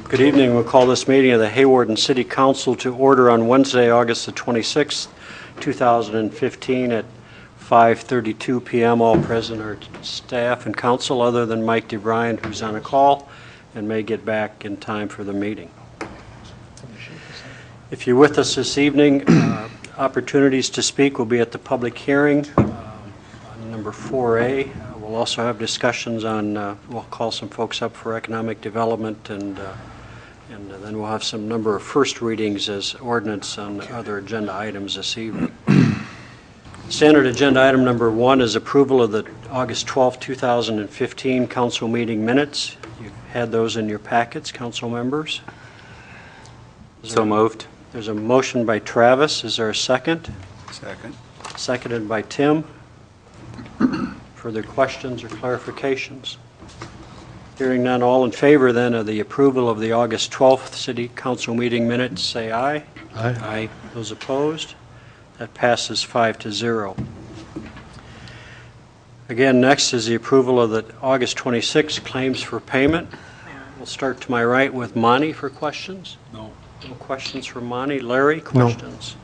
Good evening. We'll call this meeting of the Hawarden City Council to order on Wednesday, August the 26th, 2015 at 5:32 p.m. All present are staff and council other than Mike DeBryan, who's on a call and may get back in time for the meeting. If you're with us this evening, opportunities to speak will be at the public hearing on number 4A. We'll also have discussions on, we'll call some folks up for economic development, and then we'll have some number of first readings as ordinance on other agenda items this evening. Standard agenda item number 1 is approval of the August 12, 2015 council meeting minutes. You've had those in your packets, council members. So moved. There's a motion by Travis. Is there a second? Second. Seconded by Tim. Further questions or clarifications? Hearing none, all in favor then of the approval of the August 12th City Council meeting minutes, say aye. Aye. Aye. Those opposed? That passes 5-0. Again, next is the approval of the August 26th claims for payment. We'll start to my right with Monty for questions. No. No questions from Monty. Larry, questions?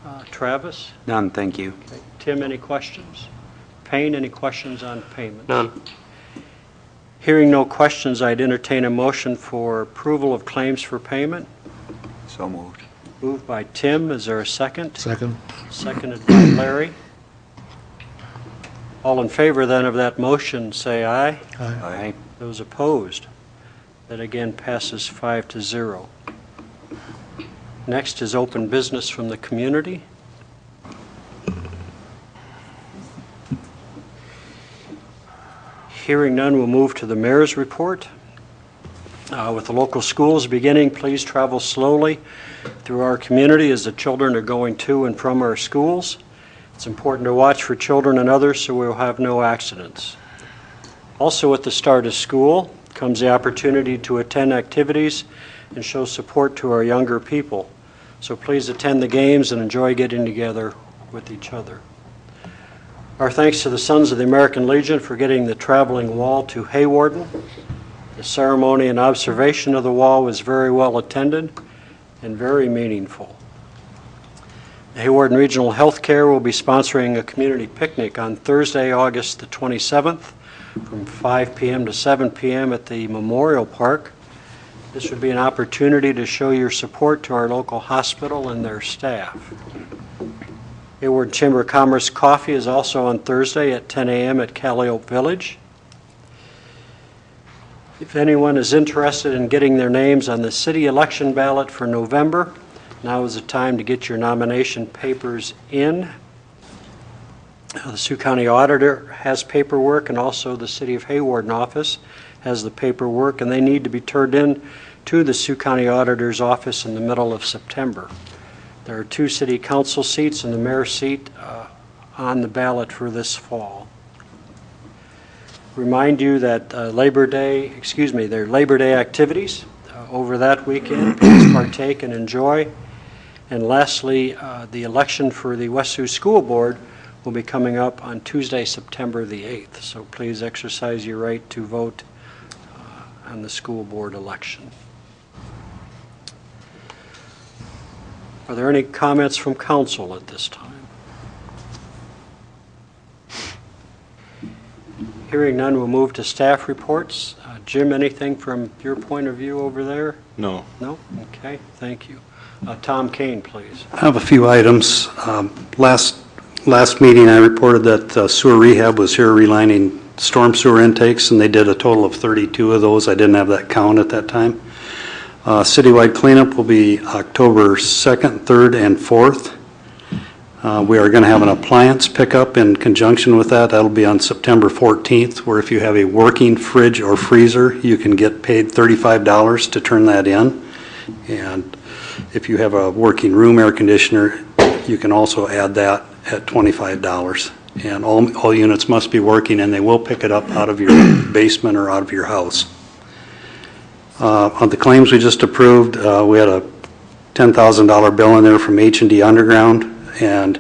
No. Travis? None, thank you. Okay. Tim, any questions? Payne, any questions on payments? None. Hearing no questions, I'd entertain a motion for approval of claims for payment. So moved. Moved by Tim. Is there a second? Second. Seconded by Larry. All in favor then of that motion, say aye. Aye. Aye. Those opposed? That again passes 5-0. Next is open business from the community. Hearing none, we'll move to the mayor's report. With the local schools beginning, please travel slowly through our community as the children are going to and from our schools. It's important to watch for children and others so we'll have no accidents. Also at the start of school comes the opportunity to attend activities and show support to our younger people. So please attend the games and enjoy getting together with each other. Our thanks to the Sons of the American Legion for getting the traveling wall to Hawarden. The ceremony and observation of the wall was very well attended and very meaningful. The Hawarden Regional Healthcare will be sponsoring a community picnic on Thursday, August the 27th from 5 p.m. to 7 p.m. at the Memorial Park. This would be an opportunity to show your support to our local hospital and their staff. Hawarden Chamber of Commerce Coffee is also on Thursday at 10 a.m. at Calliope Village. If anyone is interested in getting their names on the city election ballot for November, now is the time to get your nomination papers in. The Sioux County Auditor has paperwork, and also the City of Hawarden office has the paperwork, and they need to be turned in to the Sioux County Auditor's office in the middle of September. There are 2 city council seats and the mayor's seat on the ballot for this fall. Remind you that their Labor Day activities over that weekend. Please partake and enjoy. And lastly, the election for the West Sioux School Board will be coming up on Tuesday, September the 8th. So please exercise your right to vote on the school board election. Are there any comments from council at this time? Hearing none, we'll move to staff reports. Jim, anything from your point of view over there? No. No? Okay, thank you. Tom Kane, please. I have a few items. Last meeting I reported that sewer rehab was here relining storm sewer intakes, and they did a total of 32 of those. I didn't have that count at that time. Citywide cleanup will be October 2nd, 3rd, and 4th. We are going to have an appliance pickup in conjunction with that. That'll be on September 14th, where if you have a working fridge or freezer, you can get paid $35 to turn that in. And if you have a working room air conditioner, you can also add that at $25. And all units must be working, and they will pick it up out of your basement or out of your house. On the claims we just approved, we had a $10,000 bill in there from H&D Underground, and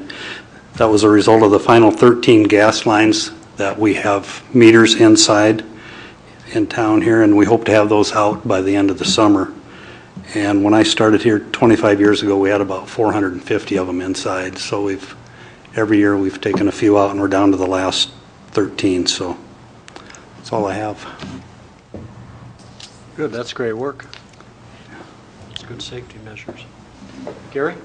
that was a result of the final 13 gas lines that we have meters inside, in town here, and we hope to have those out by the end of the summer. And when I started here 25 years ago, we had about 450 of them inside. So every year we've taken a few out, and we're down to the last 13. So that's all I have. Good, that's great work. It's good safety measures. Gary?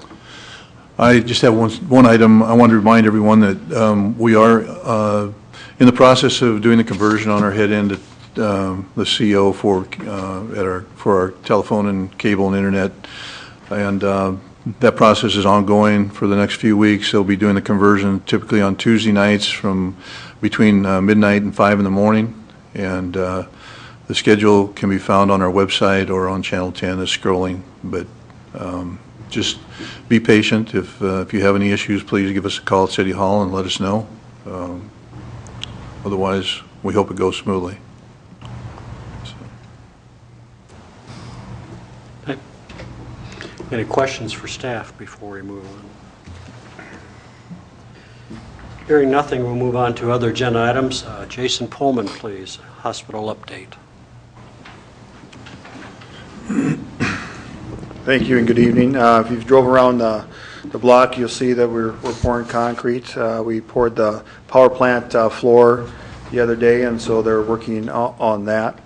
I just have one item. I want to remind everyone that we are in the process of doing the conversion on our head end at the CO for our telephone and cable and internet, and that process is ongoing for the next few weeks. They'll be doing the conversion typically on Tuesday nights from between midnight and 5 in the morning, and the schedule can be found on our website or on Channel 10 is scrolling, but just be patient. If you have any issues, please give us a call at City Hall and let us know. Otherwise, we hope it goes smoothly. Okay. Any questions for staff before we move on? Hearing nothing, we'll move on to other agenda items. Jason Pullman, please. Hospital update. Thank you and good evening. If you've drove around the block, you'll see that we're pouring concrete. We poured the power plant floor the other day, and so they're working on that.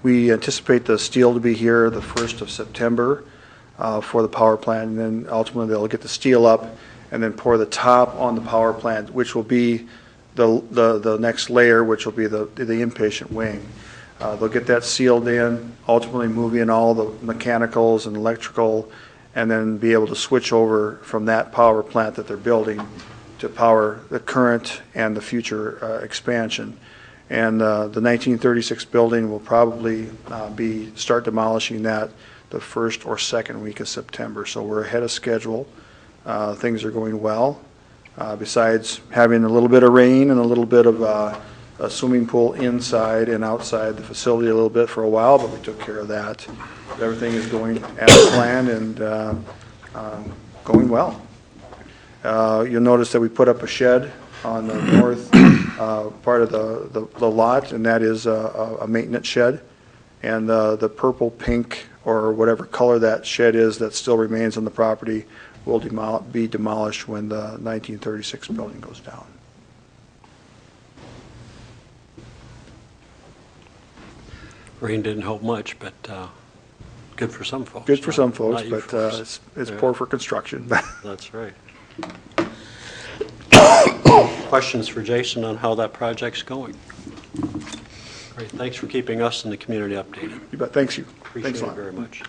We anticipate the steel to be here the 1st of September for the power plant, and then ultimately they'll get the steel up and then pour the top on the power plant, which will be the next layer, which will be the inpatient wing. They'll get that sealed in, ultimately move in all the mechanicals and electrical, and then be able to switch over from that power plant that they're building to power the current and the future expansion. And the 1936 building will probably start demolishing that the first or second week of September. So we're ahead of schedule. Things are going well. Besides having a little bit of rain and a little bit of a swimming pool inside and outside the facility a little bit for a while, but we took care of that. Everything is going as planned and going well. You'll notice that we put up a shed on the north part of the lot, and that is a maintenance shed. And the purple, pink, or whatever color that shed is that still remains on the property will be demolished when the 1936 building goes down. Rain didn't help much, but good for some folks. Good for some folks, Not you but folks. it's Yeah. poor for construction. That's right. Questions for Jason on how that project's going? Great, thanks for keeping us and the community updated. You bet. Thanks you. Appreciate Thanks a it lot. very much.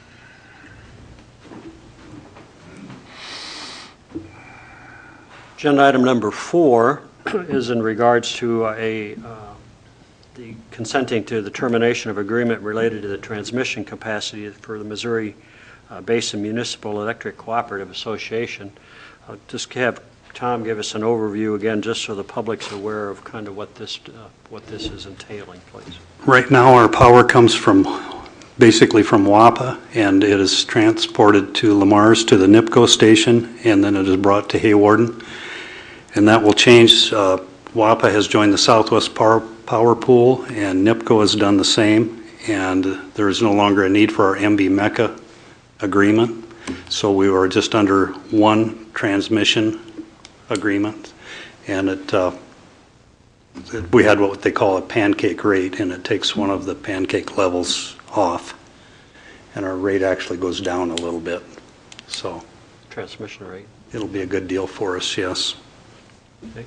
Agenda item number 4 is in regards to the consenting to the termination of agreement related to the transmission capacity for the Missouri Basin Municipal Electric Cooperative Association. I'll just have Tom give us an overview again, just so the public's aware of kind of what this is entailing, please. Right now, our power comes basically from WAPA, and it is transported to Lamar's to the NIPCO station, and then it is brought to Hawarden. And that will change. WAPA has joined the Southwest Power Pool, and NIPCO has done the same, and there is no longer a need for our MB MECA agreement. So we were just under one transmission agreement, and we had what they call a pancake rate, and it takes one of the pancake levels off, and our rate actually goes down a little bit. So Transmission rate. it'll be a good deal for us, yes. Okay.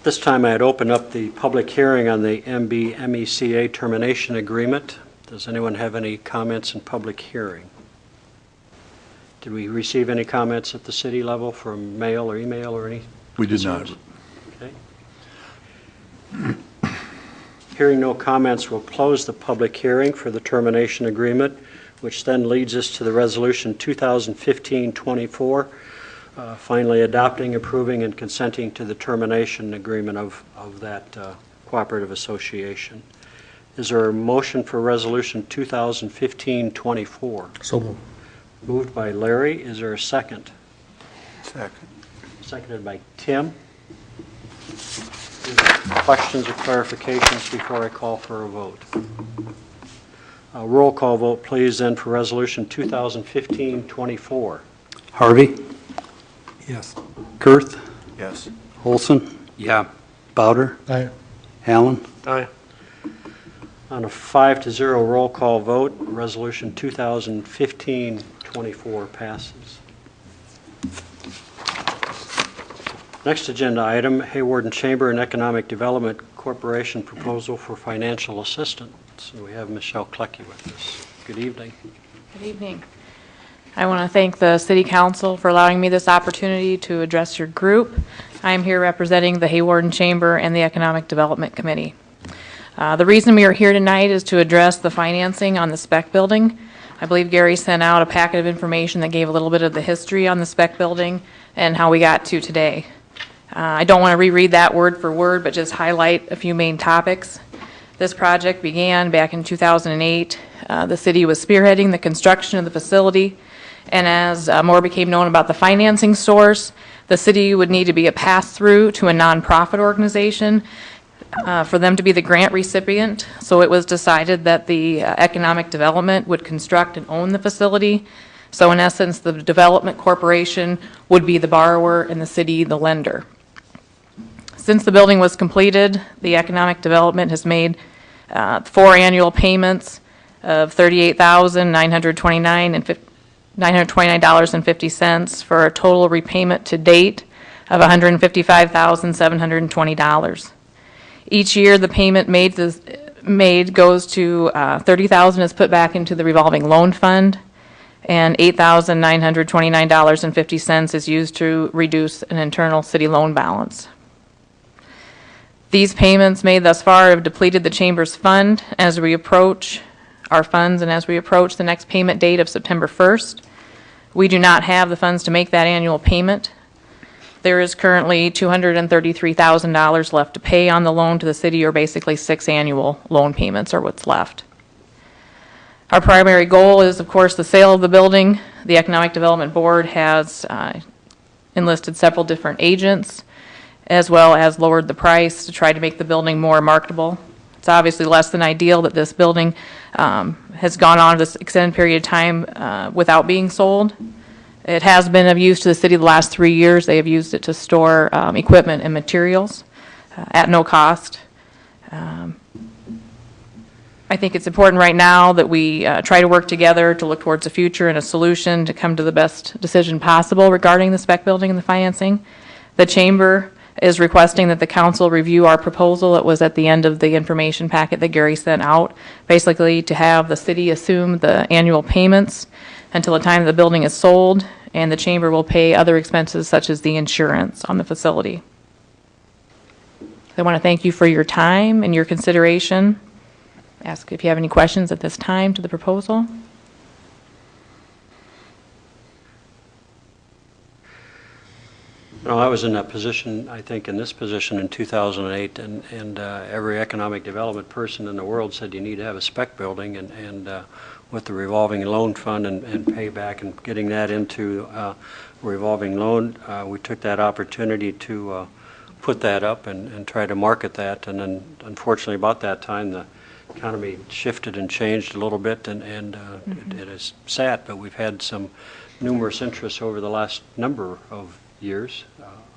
This time I had opened up the public hearing on the MB MECA termination agreement. Does anyone have any comments in public hearing? Did we receive any comments at the city level from mail or email or any? We did not. concerns? Okay. Hearing no comments, we'll close the public hearing for the termination agreement, which then leads us to the resolution 2015-24, finally adopting, approving, and consenting to the termination agreement of that cooperative association. Is there a motion for resolution 2015-24? So moved. Moved by Larry. Is there a second? Second. Seconded by Tim. questions or clarifications before I call for a vote? Roll call vote, please, then, for Resolution 2015-24. Harvey? Yes. Kurth? Yes. Olson? Yeah. Bowder? Aye. Allen? Aye. On a 5-0 roll call vote, Resolution 2015-24 passes. Next agenda item, Hawarden Chamber and Economic Development Corporation proposal for financial assistance. And we have Michelle Kleckie with us. Good evening. Good evening. I want to thank the City Council for allowing me this opportunity to address your group. I am here representing the Hawarden Chamber and the Economic Development Committee. The reason we are here tonight is to address the financing on the spec building. I believe Gary sent out a packet of information that gave a little bit of the history on the spec building and how we got to today. I don't want to reread that word for word, but just highlight a few main topics. This project began back in 2008. The city was spearheading the construction of the facility, and as more became known about the financing source, the city would need to be a pass-through to a nonprofit organization for them to be the grant recipient. So it was decided that the economic development would construct and own the facility. So in essence, the development corporation would be the borrower and the city the lender. Since the building was completed, the economic development has made 4 annual payments of $38,929.50 for a total repayment to date of $155,720. Each year, the payment made goes to $30,000 is put back into the revolving loan fund, and $8,929.50 is used to reduce an internal city loan balance. These payments made thus far have depleted the Chamber's fund as we approach our funds and as we approach the next payment date of September 1st. We do not have the funds to make that annual payment. There is currently $233,000 left to pay on the loan to the city, or basically 6 annual loan payments are what's left. Our primary goal is, of course, the sale of the building. The Economic Development Board has enlisted several different agents, as well as lowered the price to try to make the building more marketable. It's obviously less than ideal that this building has gone on this extended period of time without being sold. It has been of use to the city the last 3 years. They have used it to store equipment and materials at no cost. I think it's important right now that we try to work together to look towards the future and a solution to come to the best decision possible regarding the spec building and the financing. The Chamber is requesting that the council review our proposal. It was at the end of the information packet that Gary sent out, basically to have the city assume the annual payments until the time the building is sold, and the Chamber will pay other expenses such as the insurance on the facility. I want to thank you for your time and your consideration. Ask if you have any questions at this time to the proposal. No, I was in that position, I think, in this position in 2008, and every economic development person in the world said you need to have a spec building, and with the revolving loan fund and payback and getting that into revolving loan, we took that opportunity to put that up and try to market that. And then, unfortunately, about that time, the economy shifted and changed a little bit, and it is sad, but we've had some numerous interests over the last number of years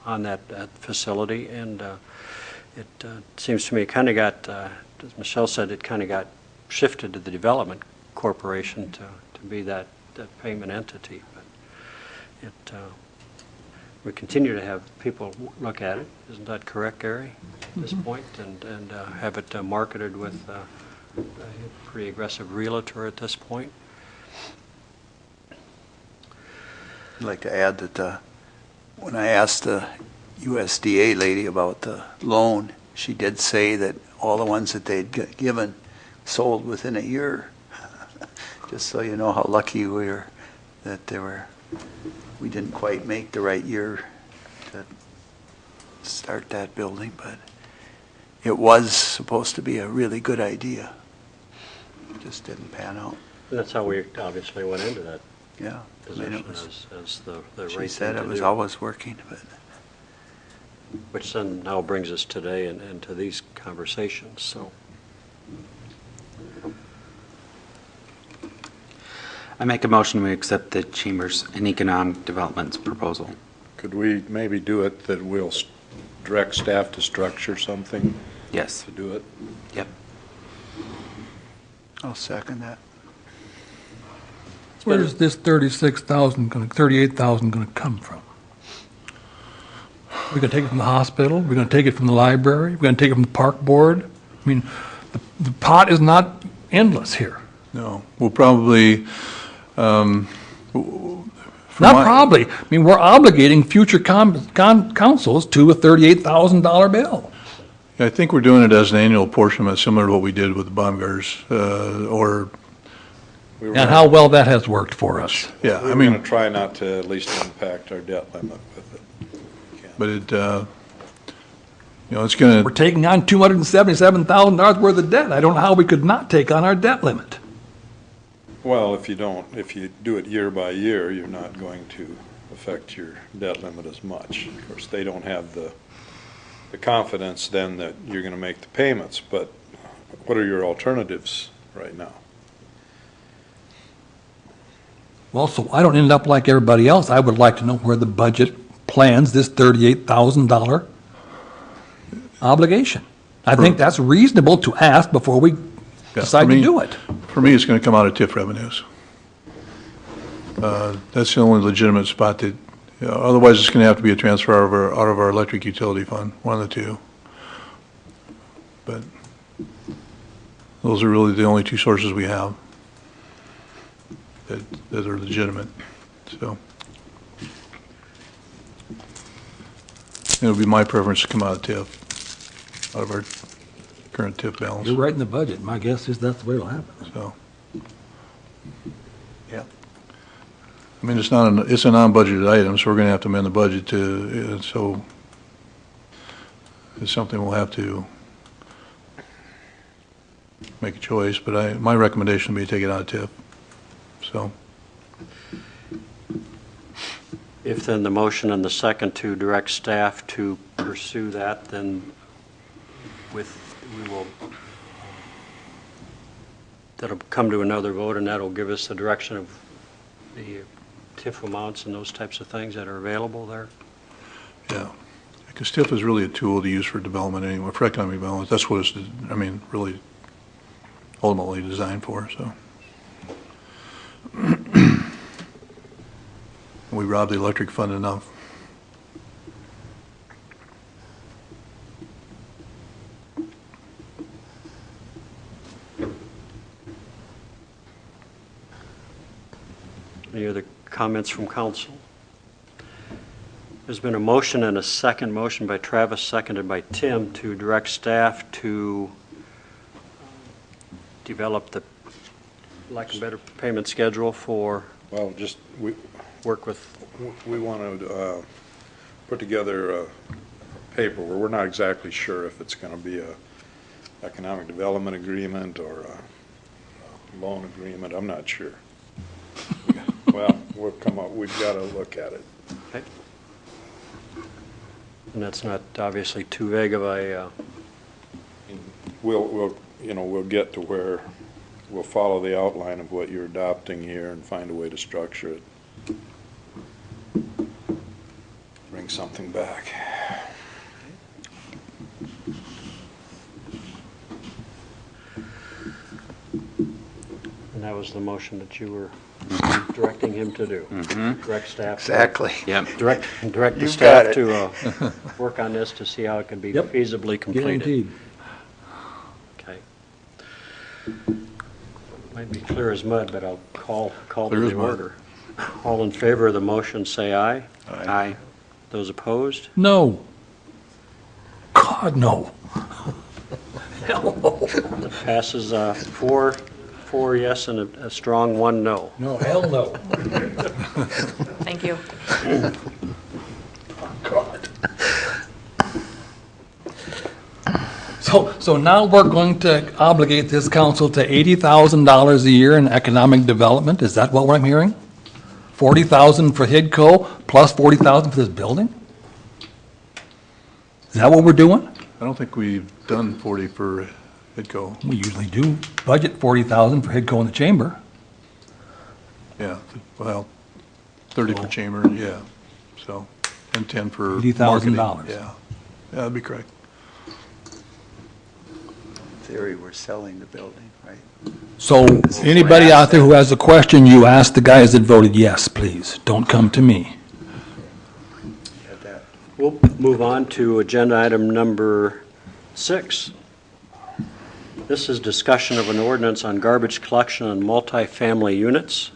on that facility, and it seems to me it kind of got, as Michelle said, it kind of got shifted to the development corporation to be that payment entity. But we continue to have people look at it. Isn't that correct, Gary, at this point? And have it marketed with a pretty aggressive realtor at this point? I'd like to add that when I asked the USDA lady about the loan, she did say that all the ones that they'd given sold within a year. Just so you know how lucky we were that we didn't quite make the right year to start that building, but it was supposed to be a really good idea. It just didn't pan out. And that's how we obviously went into that Yeah. position as the right She said thing it to was do. always working, but which then now brings us today and to these conversations, so. I make a motion we accept the Chambers and Economic Development's proposal. Could we maybe do it that we'll direct staff to structure something Yes. to do it? Yep. I'll second that. Where's this 36,000 going to, 38,000 going to come from? We're going to take it from the hospital? We're going to take it from the library? We're going to take it from the park board? I mean, the pot is not endless here. No, we'll probably, from Not my- probably. I mean, we're obligating future councils to a $38,000 bill. I think we're doing it as an annual apportionment, similar to what we did with the Baumgars, or, We were And how well that has worked for us. yeah, We I were mean, going to try not to at least impact our debt limit with it. but it, it's gonna, We're taking on $277,000 worth of debt. I don't know how we could not take on our debt limit. Well, if you do it year by year, you're not going to affect your debt limit as much. Of course, they don't have the confidence then that you're going to make the payments, but what are your alternatives right now? Well, so I don't end up like everybody else. I would like to know where the budget plans this $38,000 obligation. I think that's reasonable to ask before we decide to do it. for me, it's gonna come out of TIF revenues. That's the only legitimate spot that, otherwise it's gonna have to be a transfer out of our electric utility fund, one of the two. But those are really the only two sources we have that are legitimate, so. It would be my preference to come out of TIF, out of our current TIF balance, You're right in the budget. My guess is that's the way it'll happen. so. Yeah. I mean, it's a non-budgeted item, so we're gonna have to amend the budget to, so it's something we'll have to make a choice, but my recommendation would be to take it out of TIF, so. If then the motion and the second to direct staff to pursue that, then that'll come to another vote, and that'll give us the direction of the TIF amounts and those types of things that are available there. Yeah, because TIF is really a tool to use for development anyway, for economic development. That's what it's, really ultimately designed for, so. We robbed the electric fund enough. Any other comments from council? There's been a motion and a second motion by Travis, seconded by Tim, to direct staff to develop the, lack of better, payment schedule for Well, work with. we want to put together a paper where we're not exactly sure if it's going to be a economic development agreement or a loan agreement. I'm not sure. Well, we've got to look at it. Okay. And that's not obviously too vague of a, We'll get to where we'll follow the outline of what you're adopting here and find a way to structure it. Bring something back. and that was the motion that you were directing him to do. Direct staff. Exactly. Yep. Direct the You staff got to work on this to see how it can be Yep. feasibly completed. Guaranteed. Okay. Might be clear as mud, but I'll call to Clear as the mud. order. All in favor of the motion, say aye. Aye. Those opposed? No. God, no. Hell no. Passes four yes and a strong 1 no. No, hell no. Thank you. God. So now we're going to obligate this council to $80,000 a year in economic development? Is that what I'm hearing? 40,000 for HIDCO plus 40,000 for this building? Is that what we're doing? I don't think we've done 40 for Hidco. We usually do budget 40,000 for Hidco in the chamber. Yeah, well, 30 for chamber, yeah, so, and 10 for $80,000. marketing. Yeah, that'd be correct. In theory, we're selling the building, right? So anybody out there who has a question, you ask the guys that voted yes, please. Don't come to me. Had that. We'll move on to agenda item number 6. This is discussion of an ordinance on garbage collection on multifamily units.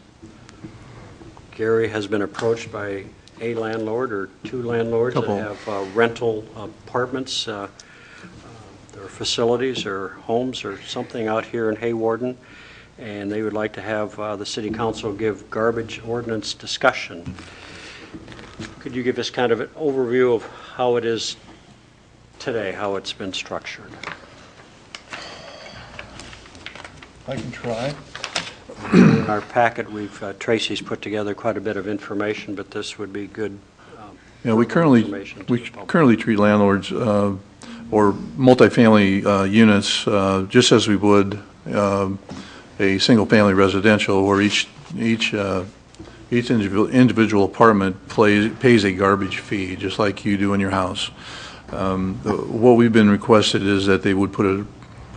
Gary has been approached by a landlord or 2 landlords that Couple. have rental apartments, their facilities or homes or something out here in Hawarden, and they would like to have the city council give garbage ordinance discussion. Could you give us kind of an overview of how it is today, how it's been structured? I can try. In our packet, Tracy's put together quite a bit of information, but this would be good. Yeah, we information to the public. currently treat landlords or multifamily units just as we would a single-family residential, where each individual apartment pays a garbage fee, just like you do in your house. What we've been requested is that they would put a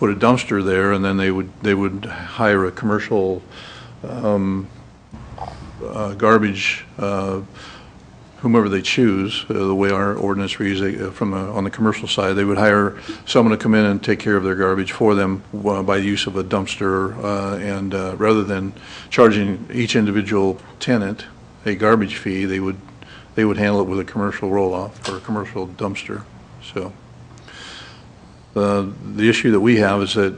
dumpster there, and then they would hire a commercial garbage, whomever they choose. The way our ordinance reads, on the commercial side, they would hire someone to come in and take care of their garbage for them by the use of a dumpster, and rather than charging each individual tenant a garbage fee, they would handle it with a commercial roll-off or a commercial dumpster. So. The issue that we have is that,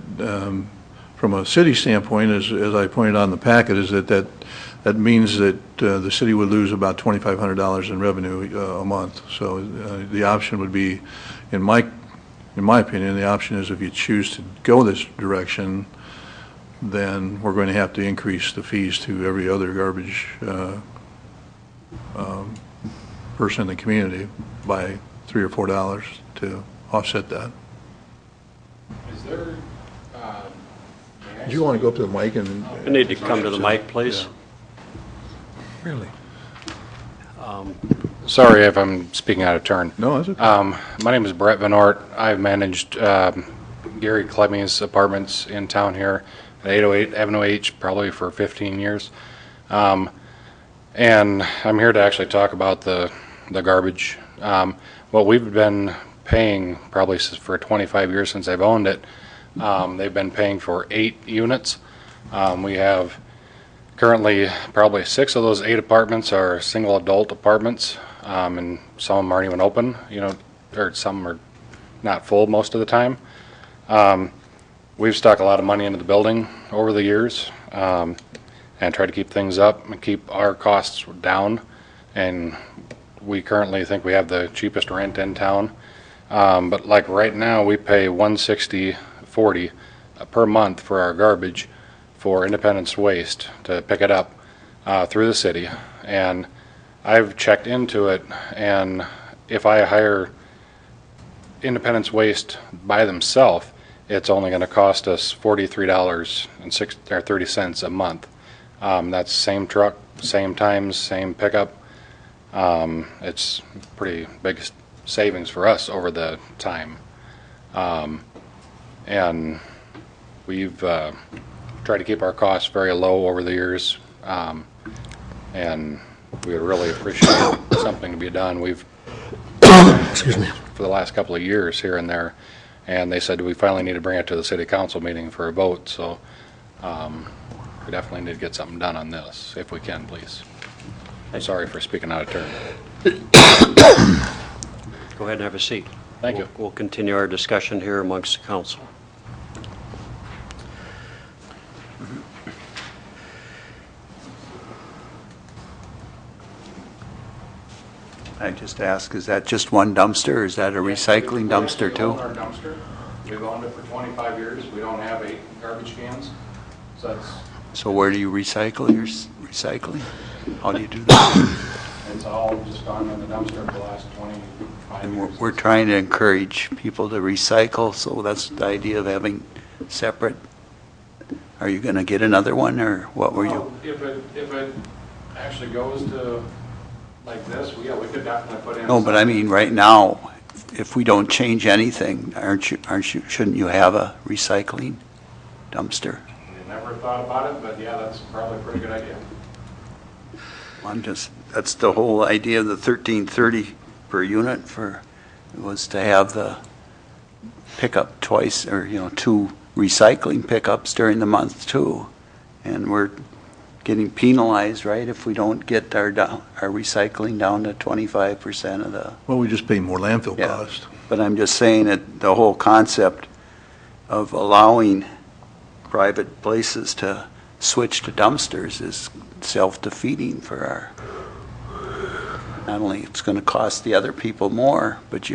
from a city standpoint, as I pointed out in the packet, is that means that the city would lose about $2,500 in revenue a month. So the option would be, in my opinion, the option is if you choose to go this direction, then we're going to have to increase the fees to every other garbage person in the community by $3 or $4 to offset that. Is there, Do you want to go up to the mic and? You need to come to the mic, please. Really? sorry if I'm speaking out of turn. No, is it? My name is Brett Van Ort. I've managed Gary Clemmy's apartments in town here at 808 Avenue H probably for 15 years. And I'm here to actually talk about the garbage. What we've been paying probably for 25 years since I've owned it, they've been paying for 8 units. We have currently probably 6 of those 8 apartments are single adult apartments, and some of them aren't even open, or some are not full most of the time. We've stuck a lot of money into the building over the years, and try to keep things up and keep our costs down, and we currently think we have the cheapest rent in town. But like right now, we pay $160.40 per month for our garbage for Independence Waste to pick it up through the city. And I've checked into it, and if I hire Independence Waste by themselves, it's only going to cost us $43.30 a month. That's same truck, same times, same pickup. It's pretty big savings for us over the time. And we've tried to keep our costs very low over the years, and we would really appreciate something to be done. We've excuse me, for the last couple of years here and there, and they said we finally need to bring it to the city council meeting for a vote, so we definitely need to get something done on this, if we can, please. I'm sorry for speaking out of turn. Go ahead and have a seat. Thank you. We'll continue our discussion here amongst the council. I just ask, is that just one dumpster, or is that a recycling dumpster We own too? our dumpster. We've owned it for 25 years. We don't have 8 garbage cans, so that's, So where do you recycle your recycling? How do you do that? it's all just gone in the dumpster for the last 25 And we're trying to encourage people to recycle, so that's the idea of having separate. Are you going to get another one, or what were you? If it actually goes to like this, we could definitely put in. No, but I mean, right now, if we don't change anything, shouldn't you have a recycling dumpster? I never thought about it, but yeah, that's probably a pretty good idea. That's the whole idea of the 1330 per unit was to have the pickup twice, or, 2 recycling pickups during the month too. And we're getting penalized, right, if we don't get our recycling down to 25% of the. Well, we just pay more landfill Yeah. cost. But I'm just saying that the whole concept of allowing private places to switch to dumpsters is self-defeating for our, not only it's going to cost the other people more, but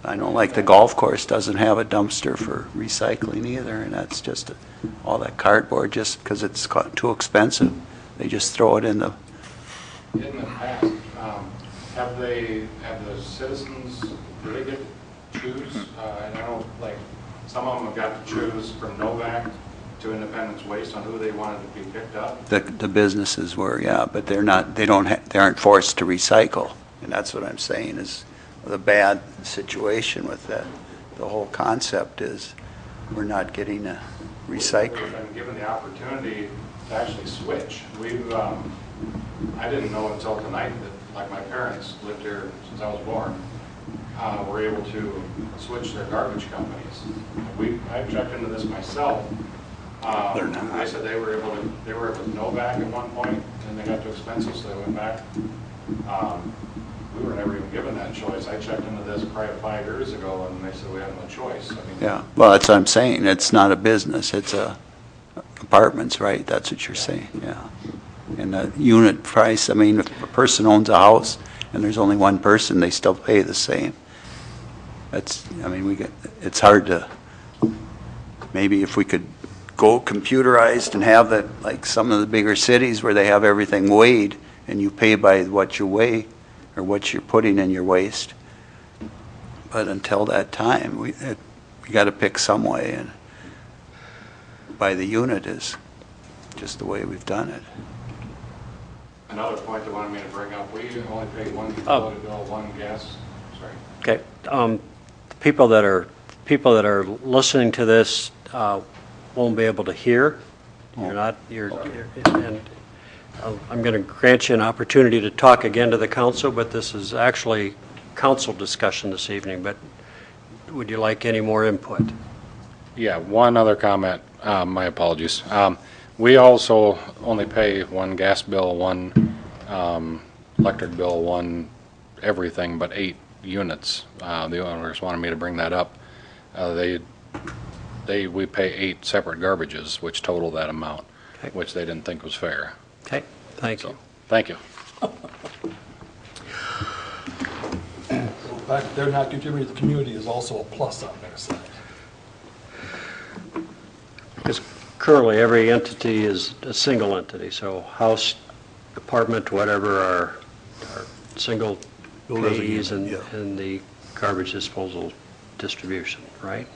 I know like the golf course doesn't have a dumpster for recycling either, and that's just all that cardboard, just because it's too expensive. They just throw it in the. In the past, have the citizens, do they get to choose? And I know, like, some of them have got to choose from Novak to Independence Waste on who they wanted to be picked up. The businesses were, yeah, but they're not. They aren't forced to recycle, and that's what I'm saying is the bad situation with that. The whole concept is we're not getting a recycle. We've been given the opportunity to actually switch. I didn't know until tonight that, like, my parents lived here since I was born, were able to switch their garbage companies. I checked into this myself. They said they were with Novak at one point, and they got too expensive, so they went back. We were never even given that choice. I checked into this probably 5 years ago, and they said we had no choice. I mean, Yeah, well, that's what I'm saying. It's not a business. It's apartments, right? That's what you're saying, yeah. And the unit price, I mean, if a person owns a house and there's only one person, they still pay the same. It's hard to, maybe if we could go computerized and have that, like some of the bigger cities where they have everything weighed and you pay by what you weigh or what you're putting in your waste. But until that time, we got to pick some way, and by the unit is just the way we've done it. another point they wanted me to bring up, we only pay one utility bill, one gas, sorry. Okay. People that are listening to this won't be able to hear. And I'm going to grant you an opportunity to talk again to the council, but this is actually council discussion this evening. But would you like any more input? Yeah, one other comment, my apologies. We also only pay one gas bill, one electric bill, one everything but 8 units. The owners wanted me to bring that up. We pay 8 separate garbages, which total that amount, Okay. which they didn't think was fair. Okay, thank you. Thank you. The fact that they're not contributing to the community is also a plus on their side. Because currently, every entity is a single entity, so house, apartment, whatever are single Billed as a pays unit, yeah. and the garbage disposal distribution, right?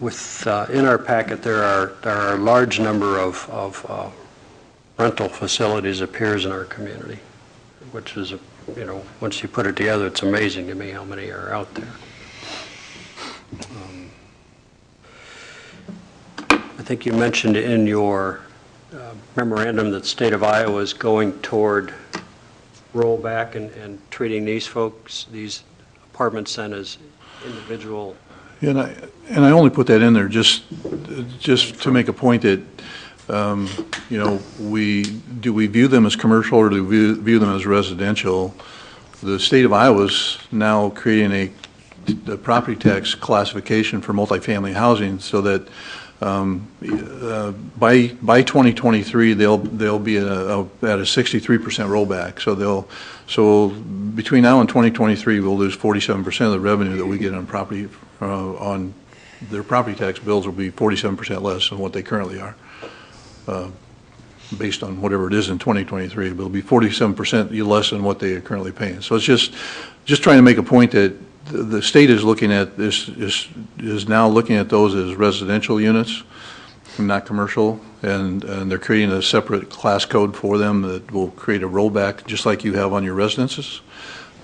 In our packet, there are a large number of rental facilities appears in our community, which is, once you put it together, it's amazing to me how many are out there. I think you mentioned in your memorandum that State of Iowa is going toward rollback and treating these folks, these apartments then as individual. And I only put that in there just to make a point that, we view them as commercial or do we view them as residential? The state of Iowa's now creating a property tax classification for multifamily housing so that by 2023 they'll be at a 63% rollback. So between now and 2023 we'll lose 47% of the revenue that we get on property on their property tax bills will be 47% less than what they currently are. based on whatever it is in 2023, but it'll be 47% less than what they are currently paying. So it's just trying to make a point that the state is looking at this, is now looking at those as residential units, not commercial, and they're creating a separate class code for them that will create a rollback, just like you have on your residences.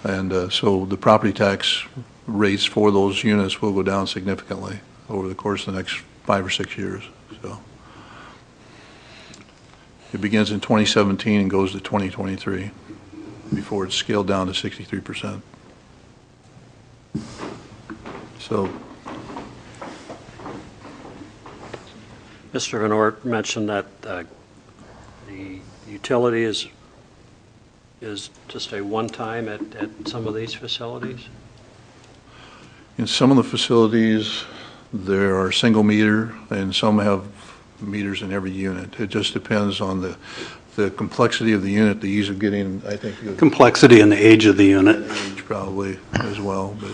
And so the property tax rates for those units will go down significantly over the course of the next 5 or 6 years. So it begins in 2017 and goes to 2023 before it's scaled down to 63%. So Mr. Van Ort mentioned that the utility is just a one-time at some of these facilities? in some of the facilities, there are single meter, and some have meters in every unit. It just depends on the complexity of the unit, the ease of getting, I think. Complexity and the age of the unit. Age probably as well, but.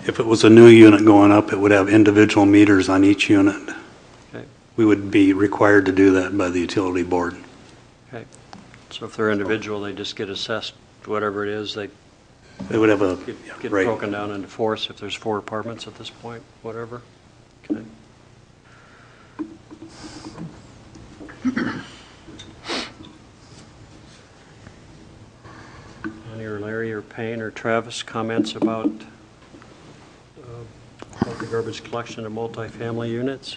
If it was a new unit going up, it would have individual meters on each unit. Okay. We would be required to do that by the utility board. Okay. So if they're individual, they just get assessed whatever it is, they would have a, get right. broken down into 4, so if there's 4 apartments at this point, whatever. Okay. Any or Larry or Payne or Travis comments about the garbage collection of multifamily units?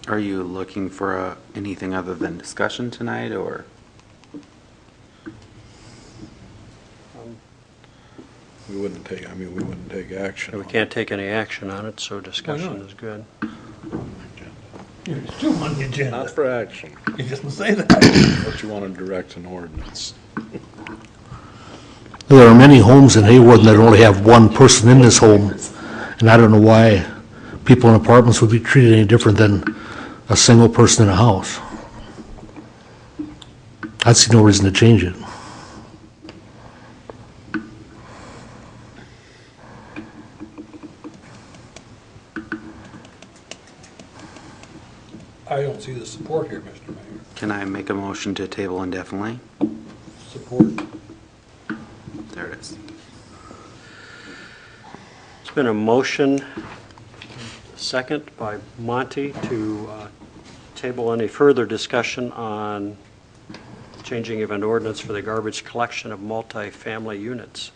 Are you looking for anything other than discussion tonight, or? We wouldn't take action. We can't take any action on it, so discussion is good. It's still on the Not agenda. for action, You just say that. but you want to direct an ordinance. There are many homes in Hawarden that only have one person in this home, and I don't know why people in apartments would be treated any different than a single person in a house. I see no reason to change it. I don't see the support here, Mr. Mayor. Can I make a motion to table indefinitely? Support. There it is. It's been a motion, second by Monty, to table any further discussion on changing of an ordinance for the garbage collection of multifamily units.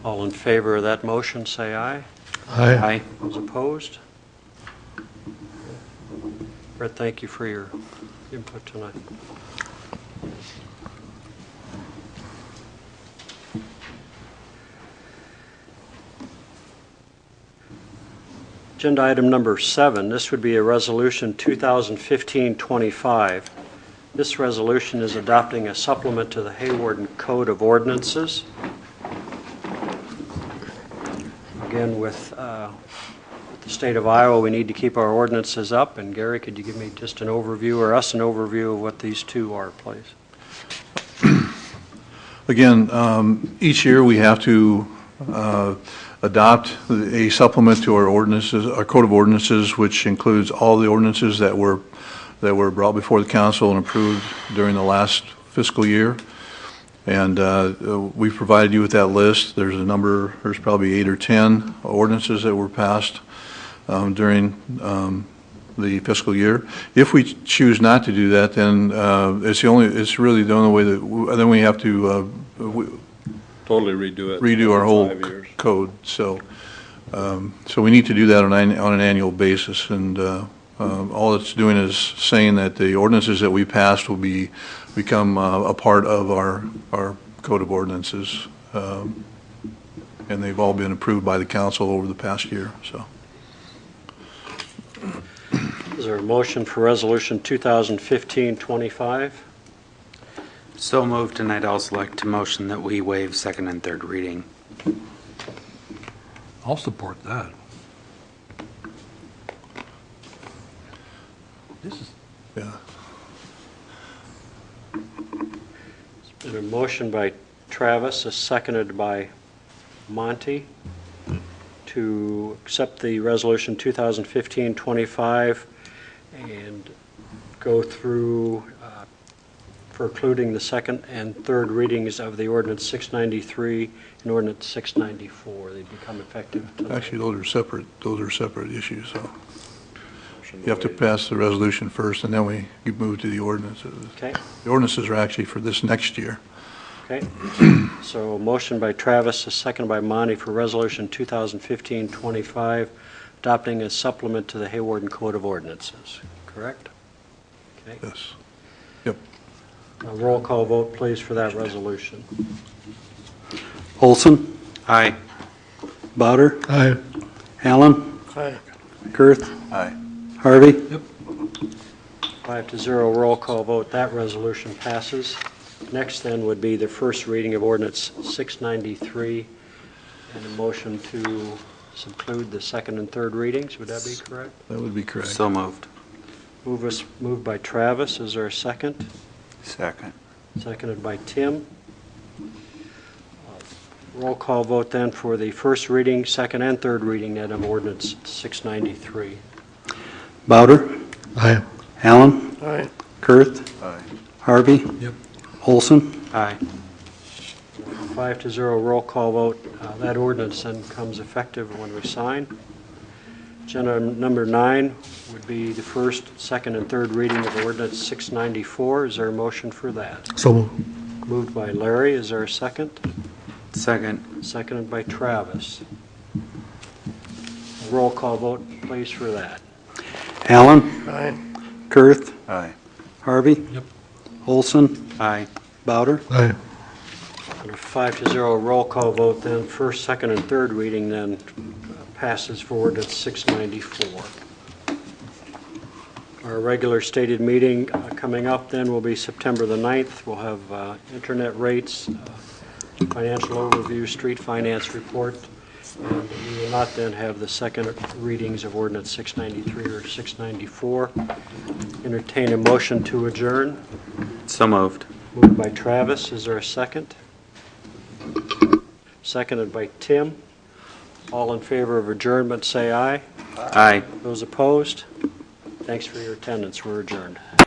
All in favor of that motion, say aye. Aye. Those opposed? Brett, thank you for your input tonight. Agenda item number 7, this would be a resolution 2015-25. This resolution is adopting a supplement to the Hawarden Code of Ordinances. Again, with the state of Iowa, we need to keep our ordinances up. And Gary, could you give me just an overview, or us an overview of what these two are, please? Again, each year we have to adopt a supplement to our ordinances, our code of ordinances, which includes all the ordinances that were brought before the council and approved during the last fiscal year. And we've provided you with that list. There's a number, there's probably 8 or 10 ordinances that were passed during the fiscal year. If we choose not to do that, then it's really the only way that, then we have to Totally redo it. redo our whole 5 years. code. So we need to do that on an annual basis. And all it's doing is saying that the ordinances that we passed will become a part of our code of ordinances. And they've all been approved by the council over the past year. So. Is there a motion for resolution 2015-25? So moved, and I'd also like to motion that we waive second and third reading. I'll support that. Yeah. There's a motion by Travis, seconded by Monty, to accept the resolution 2015-25 and go through for including the second and third readings of the ordinance 693 and ordinance 694. They become effective tonight. Actually, those are separate issues, so you have to pass the resolution first, and then we move to the ordinances. Okay. The ordinances are actually for this next year. Okay. So motion by Travis, seconded by Monty for resolution 2015-25, adopting a supplement to the Hawarden Code of Ordinances. Correct? Okay. Yes. Yep. A roll call vote, please, for that resolution. Olson? Aye. Bowder? Aye. Allen? Aye. Kurth? Aye. Harvey? 5-0 roll call vote, that resolution passes. Next then would be the first reading of ordinance 693 and a motion to include the second and third readings. Would that be correct? That would be correct. So moved. Moved by Travis. Is there a second? Second. Seconded by Tim. Roll call vote then for the first reading, second and third reading then of ordinance 693. Bowder? Aye. Allen? Aye. Kurth? Aye. Harvey? Yep. Olson? Aye. 5-0 roll call vote. That ordinance then becomes effective when we sign. Agenda number 9 would be the first, second, and third reading of ordinance 694. Is there a motion for that? So Moved by Larry. Is there a second? Second. Seconded by Travis. Roll call vote, please, for that. Allen? Aye. Kurth? Aye. Harvey? Yep. Olson? Aye. Bowder? Aye. On a 5-0 roll call vote, then first, second, and third reading then passes for ordinance 694. Our regular stated meeting coming up then will be September the 9th. We'll have internet rates, financial overview, street finance report, and we will not then have the second readings of ordinance 693 or 694. Entertain a motion to adjourn. So moved. Moved by Travis. Is there a second? Seconded by Tim. All in favor of adjournment, say aye. Aye. Those opposed? Thanks for your attendance. We're adjourned.